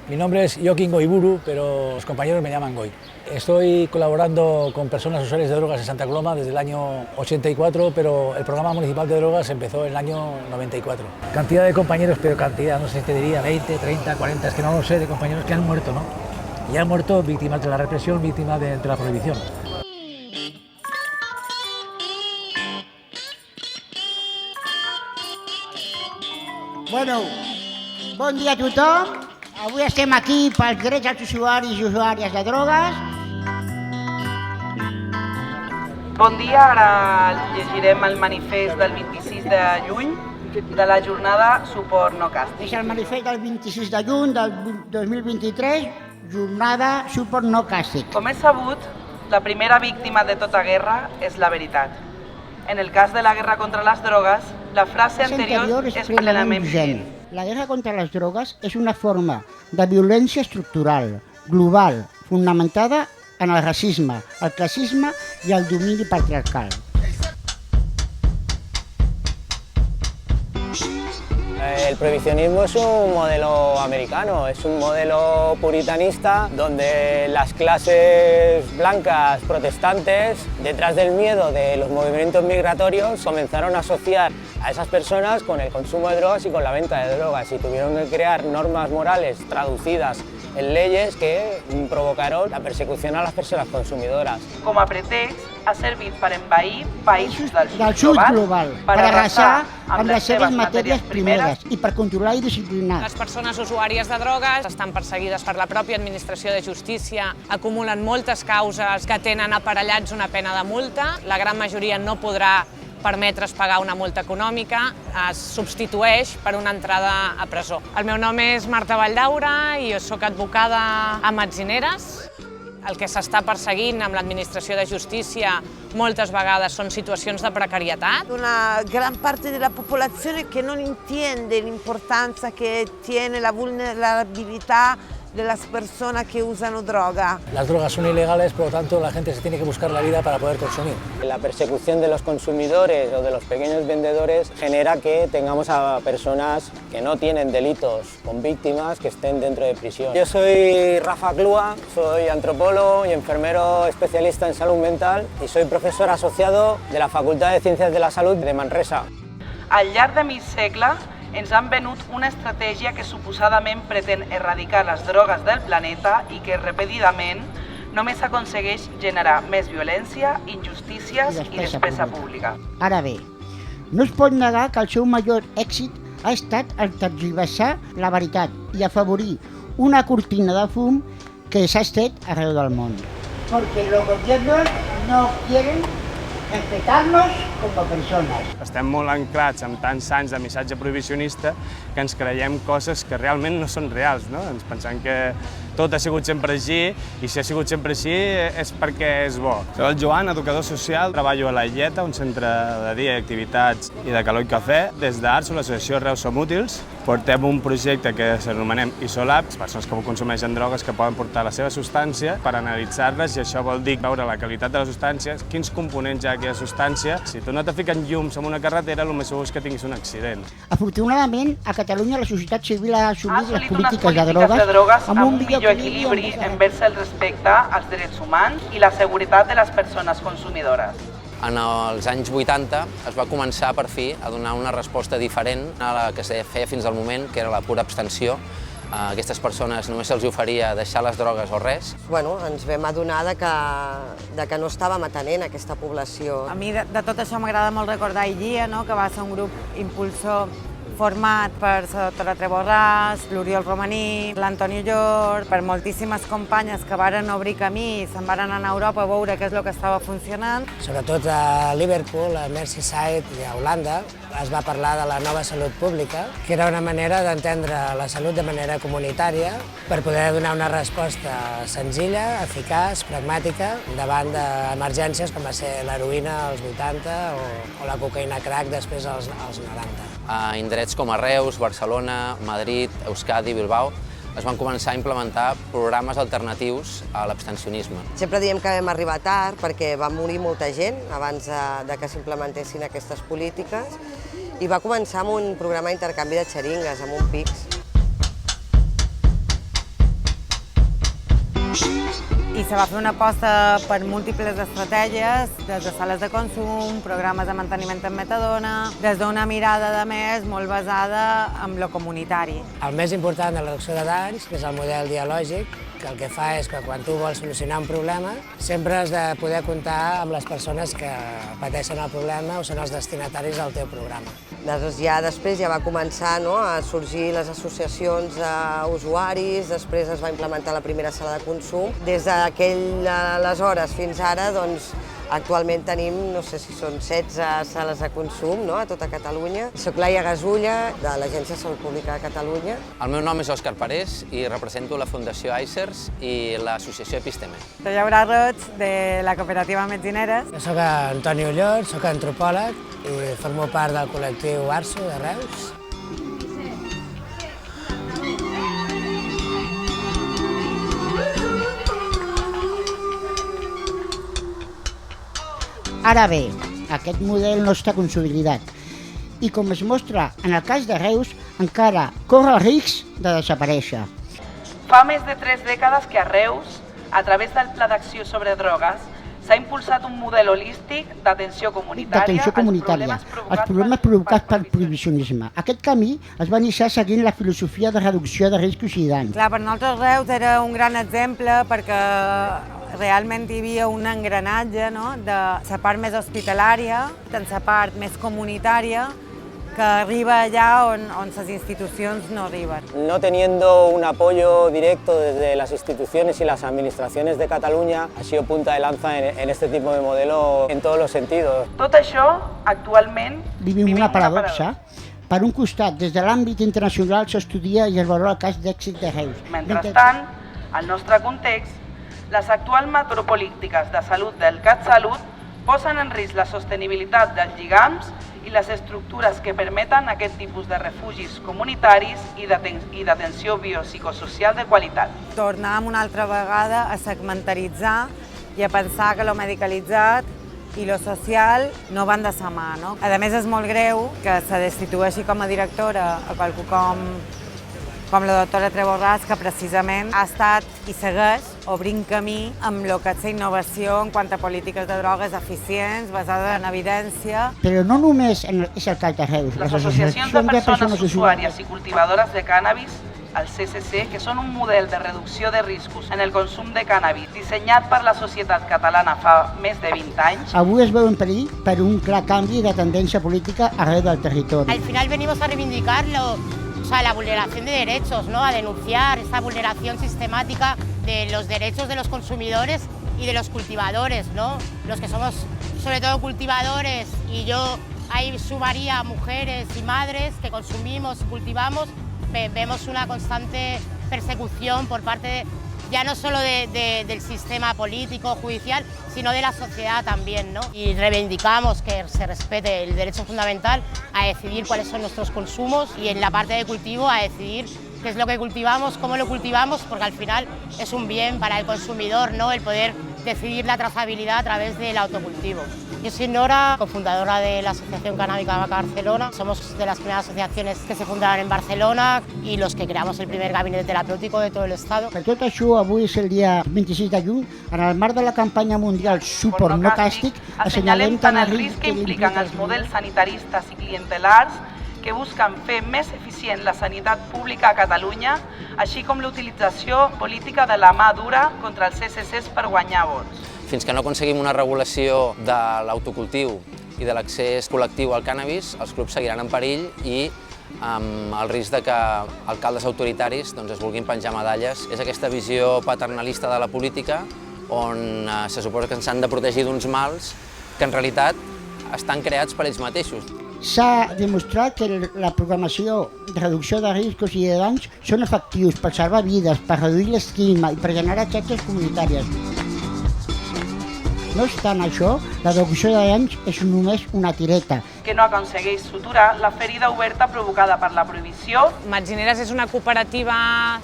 Mi nombre es Joaquín Goiburu, pero los compañeros me llaman Goy. Estoy colaborando con personas usuarias de drogas en Santa Coloma desde el año 84, pero el programa municipal de drogas empezó en el año 94. Cantidad de compañeros, pero cantidad, no sé, te diría 20, 30, 40, es que no lo sé, de compañeros que han muerto, ¿no? Y han muerto víctimas de la represión, víctimas de la prohibición. Bueno, bon dia a tothom. Avui estem aquí pels drets dels usuaris i usuàries de drogues. Bon dia, ara llegirem el manifest del 26 de juny de la jornada Suport No Càstig. És el manifest del 26 de juny del 2023, jornada Suport No Càstig. Com és sabut, la primera víctima de tota guerra és la veritat. En el cas de la guerra contra les drogues, la frase anterior és plenament vigent. La guerra contra les drogues és una forma de violència estructural, global, fonamentada en el racisme, el classisme i el domini patriarcal. El prohibicionismo es un modelo americano, es un modelo puritanista donde las clases blancas protestantes, detrás del miedo de los movimientos migratorios, comenzaron a asociar a esas personas con el consumo de drogas y con la venta de drogas y tuvieron que crear normas morales traducidas en leyes que provocaron la persecución a las personas consumidoras. Com a pretext, ha servit per envair països del sud global, per arrasar amb les seves matèries primeres i per controlar i disciplinar. Les persones usuàries de drogues estan perseguides per la pròpia administració de justícia, acumulen moltes causes que tenen aparellats una pena de multa, la gran majoria no podrà permetre's pagar una multa econòmica, es substitueix per una entrada a presó. El meu nom és Marta Valldaura i jo soc advocada a Metzineres. El que s'està perseguint amb l'administració de justícia moltes vegades són situacions de precarietat. Una gran parte della popolazione che non entiende l'importanza che tiene la vulnerabilità de las personas que usan droga. Las drogas son ilegales, por lo tanto la gente se tiene que buscar la vida para poder consumir. La persecución de los consumidores o de los pequeños vendedores genera que tengamos a personas que no tienen delitos con víctimas que estén dentro de prisión. Yo soy Rafa Clua, soy antropólogo y enfermero especialista en salud mental y soy profesor asociado de la Facultad de Ciencias de la Salud de Manresa. Al llarg de mig segle, ens han venut una estratègia que suposadament pretén erradicar les drogues del planeta i que repetidament només aconsegueix generar més violència, injustícies i despesa pública. Ara bé, no es pot negar que el seu major èxit ha estat el tergiversar la veritat i afavorir una cortina de fum que s'ha estret arreu del món. Porque los gobiernos no quieren respetarnos como personas. Estem molt anclats amb tants anys de missatge prohibicionista que ens creiem coses que realment no són reals, no? Ens pensem que tot ha sigut sempre així i si ha sigut sempre així és perquè és bo. Soc el Joan, educador social, treballo a la Illeta, un centre de dia i activitats i de calor i cafè. Des d'Arso, l'associació Reus Som Útils, portem un projecte que s'anomenem Isolab, persones que consumeixen drogues que poden portar la seva substància per analitzar-les i això vol dir veure la qualitat de la substància, quins components hi ha aquella substància. Si tu no te fiquen llums en una carretera, el més segur és que tinguis un accident. Afortunadament, a Catalunya la societat civil ha assolit les polítiques de drogues amb un millor equilibri envers el respecte als drets humans i la seguretat de les persones consumidores. En els anys 80 es va començar per fi a donar una resposta diferent a la que se feia fins al moment, que era la pura abstenció. A aquestes persones només se'ls oferia deixar les drogues o res. Ens vam adonar que no estàvem atenent aquesta població. A mi de tot això m'agrada molt recordar Illia, que va ser un grup impulsor format per la Tora Borràs, l'Oriol Romaní, l'Antoni Llor, per moltíssimes companyes que varen obrir camí i se'n varen anar a Europa a veure què és el que estava funcionant. Sobretot a Liverpool, a Merseyside i a Holanda, es va parlar de la nova salut pública, que era una manera d'entendre la salut de manera comunitària per poder donar una resposta senzilla, eficaç, pragmàtica, davant d'emergències com va ser l'heroïna als 80 o la cocaïna crack després als 90. A indrets com a Reus, Barcelona, Madrid, Euskadi, Bilbao, es van començar a implementar programes alternatius a l'abstencionisme. Sempre diem que vam arribar tard perquè va morir molta gent abans que s'implementessin aquestes polítiques i va començar amb un programa d'intercanvi de xeringues, amb un PICS. I se va fer una aposta per múltiples estratègies, des de sales de consum, programes de manteniment amb metadona, des d'una mirada, a més, molt basada en lo comunitari. El més important de la reducció de danys, que és el model dialògic, que el que fa és que quan tu vols solucionar un problema, sempre has de poder comptar amb les persones que pateixen el problema o són els destinataris del teu programa. Després ja va començar a sorgir les associacions d'usuaris, després es va implementar la primera sala de consum. Des d'aquell aleshores fins ara, actualment tenim, no sé si són 16 sales de consum a tota Catalunya. Soc Laia Gasulla, de l'Agència de Salut Pública de Catalunya. El meu nom és Òscar Parés i represento la Fundació AICERS i l'associació Episteme. Soy Laura Roig, de la cooperativa Metzineres. Jo soc Antoni Ullot, soc antropòleg i formo part del col·lectiu Arso de Reus. Ara bé, aquest model no està consolidat i, com es mostra en el cas de Reus, encara corre el risc de desaparèixer. Fa més de 3 dècades que a Reus, a través del Pla d'Acció sobre Drogues, s'ha impulsat un model holístic d'atenció comunitària als problemes provocats pel prohibicionisme. Aquest camí es va iniciar seguint la filosofia de reducció de riscos i danys. Clar, per nosaltres Reus era un gran exemple perquè realment hi havia un engranatge de la part més hospitalària, de la part més comunitària, que arriba allà on les institucions no arriben. No teniendo un apoyo directo desde las instituciones y las administraciones de Cataluña, ha sido punta de lanza en este tipo de modelo en todos los sentidos. Tot això, actualment, vivim una paradoxa. Per un costat, des de l'àmbit internacional s'estudia i es valora el cas d'èxit de Reus. Mentrestant, al nostre context, les actuals macropolítiques de salut del CatSalut posen en risc la sostenibilitat dels lligams i les estructures que permeten aquest tipus de refugis comunitaris i d'atenció biopsicosocial de qualitat. Tornàvem una altra vegada a segmentaritzar i a pensar que lo medicalitzat i lo social no van de sa mà. A més, és molt greu que se destitueixi com a directora a qualcú com la doctora Treva Borràs, que precisament ha estat i segueix obrint camí amb el que és la innovació en quant a polítiques de drogues eficients, basades en evidència. Però no només és el cas de Reus. Les associacions de persones usuàries i cultivadores de cànnabis, el CCC, que són un model de reducció de riscos en el consum de cànnabis dissenyat per la societat catalana fa més de 20 anys. Avui es veu en perill per un clar canvi de tendència política arreu del territori. Al final venimos a reivindicarlo. La vulneración de derechos, a denunciar esta vulneración sistemática de los derechos de los consumidores y de los cultivadores, los que somos sobre todo cultivadores, y yo ahí sumaría mujeres y madres que consumimos y cultivamos. Vemos una constante persecución por parte ya no solo del sistema político, judicial, sino de la sociedad también, Y reivindicamos que se respete el derecho fundamental a decidir cuáles son nuestros consumos y en la parte de cultivo a decidir qué es lo que cultivamos, cómo lo cultivamos, porque al final es un bien para el consumidor, el poder decidir la trazabilidad a través del autocultivo. Yo soy Nora, cofundadora de la Asociación Canábica de Vaca Barcelona. Somos de las primeras asociaciones que se fundaron en Barcelona y los que creamos el primer gabinete terapèutic de tot l'Estat. Per tot això, avui és el dia 26 de juny, en el marc de la campanya mundial Suport no càstig, assenyalem tant el risc que impliquen els models sanitaristes i clientelars que busquen fer més eficient la sanitat pública a Catalunya, així com l'utilització política de la mà dura contra els CCCs per guanyar vots. Fins que no aconseguim una regulació de l'autocultiu i de l'accés col·lectiu al cànnabis, els clubs seguiran en perill i amb el risc de que alcaldes autoritaris es vulguin penjar medalles. És aquesta visió paternalista de la política on se suposa que ens han de protegir d'uns mals que en realitat estan creats per ells mateixos. S'ha demostrat que la programació de reducció de riscos i de danys són efectius per salvar vides, per reduir l'estigma i per generar xarxes comunitàries. No obstant això, la reducció de danys és només una tireta. Que no aconsegueix suturar la ferida oberta provocada per la prohibició. Metzineres és una cooperativa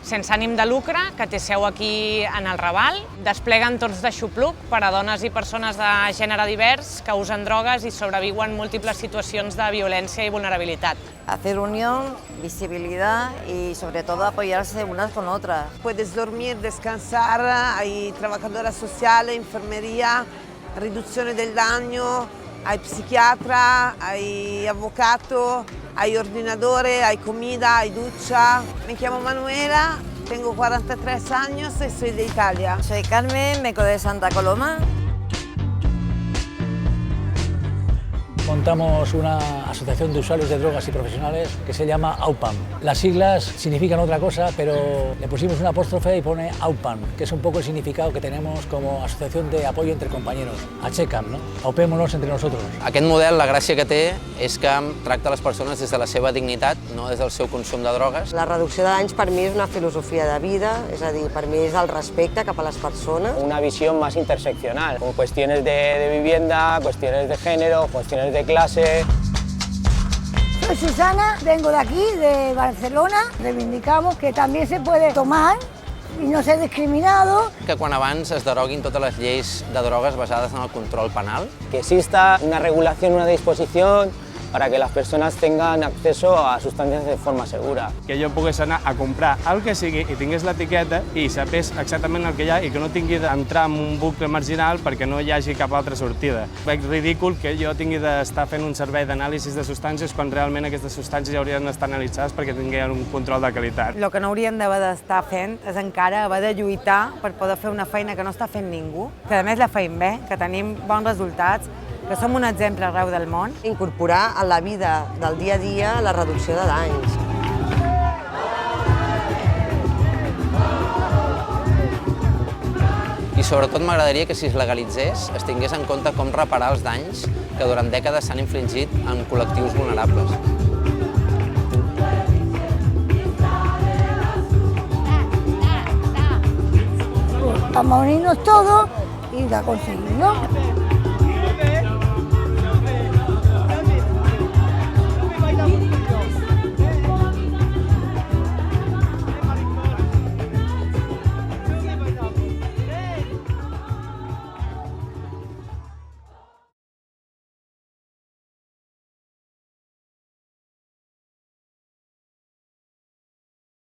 sense ànim de lucre que té seu aquí en el Raval. Desplega entorns de xupluc per a dones i persones de gènere divers que usen drogues i sobreviuen múltiples situacions de violència i vulnerabilitat. Hacer unión, visibilidad y sobre todo apoyarse unas con otras. Puedes dormir, descansar, hay trabajadoras sociales, enfermería, riduzione del daño, hay psiquiatra, hay avvocato, hay ordinadores, hay comida, hay ducha. Me llamo Manuela, tengo 43 años y soy de Italia. Soy Carmen, vengo de Santa Coloma. Montamos una asociación de usuarios de drogas y profesionales que se llama AUPAM. Las siglas significan otra cosa, pero le pusimos una apóstrofe y pone AUPAM, que es un poco el significado que tenemos como asociación de apoyo entre compañeros. Aixecam, no? Aupémonos entre nosotros. Aquest model, la gràcia que té és que tracta les persones des de la seva dignitat, no des del seu consum de drogues. La reducció de danys per mi és una filosofia de vida, és a dir, per mi és el respecte cap a les persones. Una visión más interseccional, con cuestiones de vivienda, cuestiones de género, cuestiones de clase. Soy Susana, vengo de aquí, de Barcelona. Reivindicamos que también se puede tomar y no ser discriminado. Que quan abans es deroguin totes les lleis de drogues basades en el control penal. Que exista una regulación, una disposición para que las personas tengan acceso a sustancias de forma segura. Que jo pogués anar a comprar el que sigui i tingués l'etiqueta i sapés exactament el que hi ha i que no tingui d'entrar en un bucle marginal perquè no hi hagi cap altra sortida. Veig ridícul que jo tingui d'estar fent un servei d'anàlisis de substàncies quan realment aquestes substàncies ja haurien d'estar analitzades perquè tinguin un control de qualitat. El que no haurien d'haver d'estar fent és encara haver de lluitar per poder fer una feina que no està fent ningú, que a més la feim bé, que tenim bons resultats, que som un exemple arreu del món. Incorporar a la vida del dia a dia la reducció de danys. I sobretot m'agradaria que si es legalitzés es tingués en compte com reparar els danys que durant dècades s'han infligit en col·lectius vulnerables. Vamos a unirnos todos y a conseguirlo.